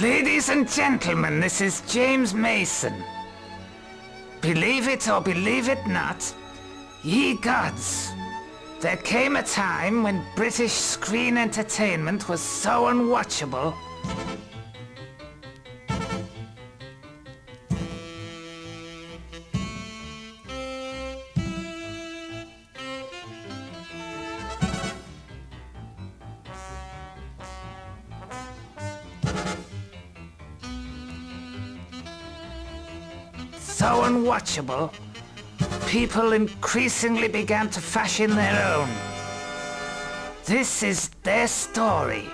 Ladies and gentlemen, this is James Mason. Believe it or believe it not, ye gods, there came a time when British screen entertainment was so unwatchable. So unwatchable, people increasingly began to fashion their own. This is their story.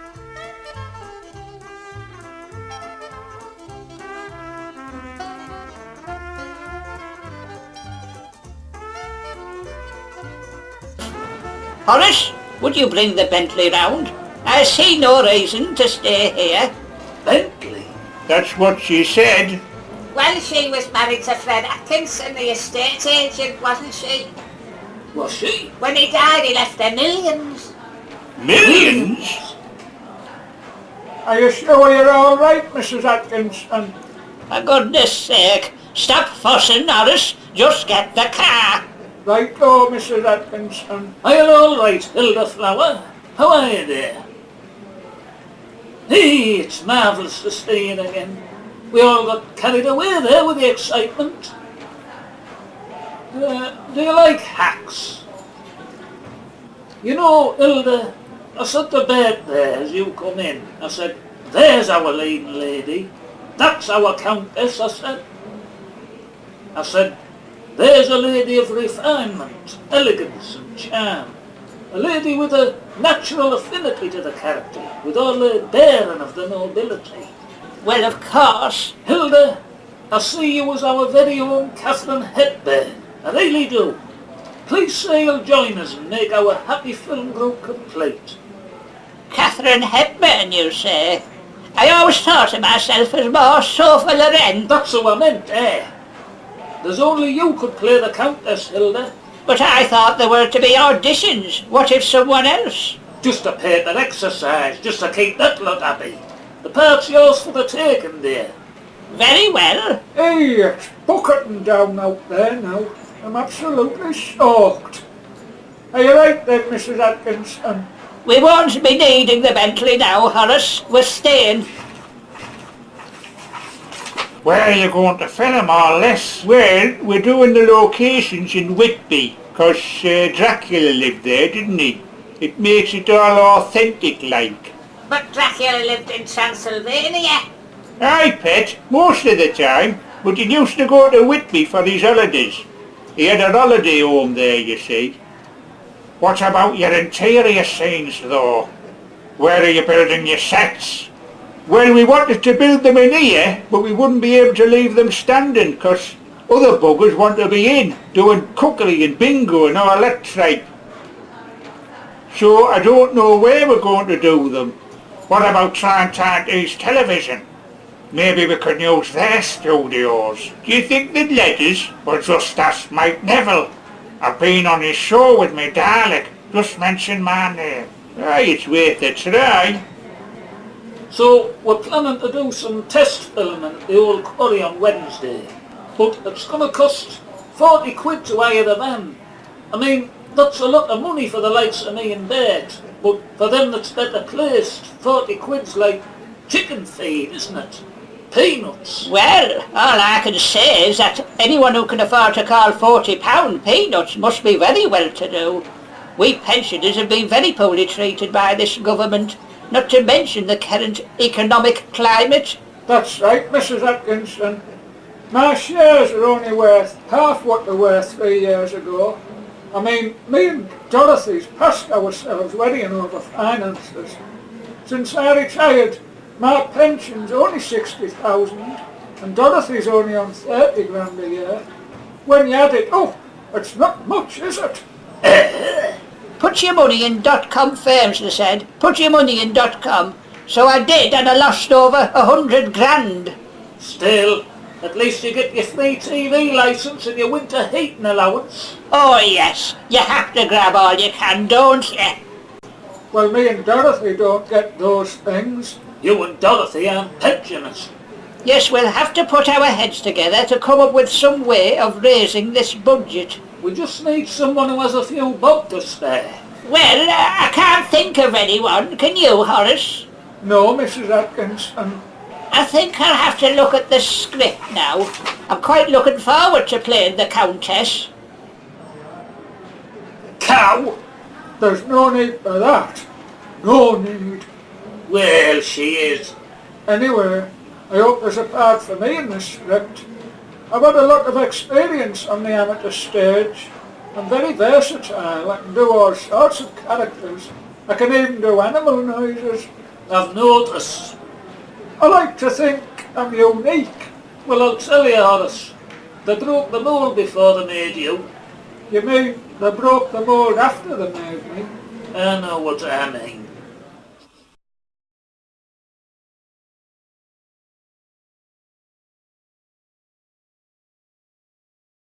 Horace, would you bring the Bentley round? I see no reason to stay here. Bentley? That's what she said. Well, she was married to Fred Atkinson, the estate agent, wasn't she? Was she? When he died, he left her millions. Millions? Are you sure you're all right, Mrs Atkinson? For goodness sake, stop fussing, Horace. Just get the car. Right, oh, Mrs Atkinson. Are you all right, Hilda Flower? How are you there? Hey, it's marvellous to see you again. We all got carried away there with the excitement. Do you like hacks? You know, Hilda, I said to Bert there as you come in, I said, there's our leading lady. That's our countess, I said, there's a lady of refinement, elegance and charm. A lady with a natural affinity to the character, with all the bearing of the nobility. Well, of course. Hilda, I see you as our very own Catherine Hepburn. I really do. Please say you'll join us and make our happy film group complete. Catherine Hepburn, you say? I always thought of myself as more Sophia Loren. That's who I meant, eh? There's only you could play the Countess, Hilda. But I thought there were to be auditions. What if someone else? Just a paper exercise, just to keep that lot happy. The part's yours for the taking, dear. Very well. Hey, it's bucketing down out there now. I'm absolutely soaked. Are you right then, Mrs Atkinson? We won't be needing the Bentley now, Horace. We're staying. Where are you going to film all this? Well, we're doing the locations in Whitby, 'cause Dracula lived there, didn't he? It makes it all authentic like. But Dracula lived in Transylvania. Aye, pet, most of the time, but he used to go to Whitby for his holidays. He had a holiday home there, you see. What about your interior scenes, though? Where are you building your sets? Well, we wanted to build them in here, but we wouldn't be able to leave them standing, 'cause other buggers want to be in, doing cookery and bingo and all that tripe. So I don't know where we're going to do them. What about trying to use television? Maybe we could use their studios. Do you think they'd let us? Well, just ask Mike Neville. I've been on his show with me Dalek. Just mention my name. Aye, it's worth a try. So we're planning to do some test filming at the old quarry on Wednesday. But it's going to cost 40 quid to hire the van. I mean, that's a lot of money for the likes of me and Bert. But for them that's better placed, 40 quid's like chicken feed, isn't it? Peanuts. Well, all I can say is that anyone who can afford to call £40 peanuts must be very well-to-do. We pensioners have been very poorly treated by this government, not to mention the current economic climate. That's right, Mrs Atkinson. My shares are only worth half what they were 3 years ago. I mean, me and Dorothy's passed ourselves worrying over finances. Since I retired, my pension's only 60,000 and Dorothy's only on 30 grand a year. When you add it up, it's not much, is it? Put your money in .com firms, they said. Put your money in .com. So I did, and I lost over 100 grand. Still, at least you get your free TV licence and your winter heating allowance. Oh yes, you have to grab all you can, don't you? Well, me and Dorothy don't get those things. You and Dorothy aren't pensioners. Yes, we'll have to put our heads together to come up with some way of raising this budget. We just need someone who has a few bob to spare. Well, I can't think of anyone. Can you, Horace? No, Mrs Atkinson. I think I'll have to look at the script now. I'm quite looking forward to playing the Countess. Cow? There's no need for that. No need. Well, she is. Anyway, I hope there's a part for me in this script. I've had a lot of experience on the amateur stage. I'm very versatile. I can do all sorts of characters. I can even do animal noises. I've noticed. I like to think I'm unique. Well, I'll tell you, Horace. They broke the mould before they made you. You mean they broke the mould after they made me? I know what I mean.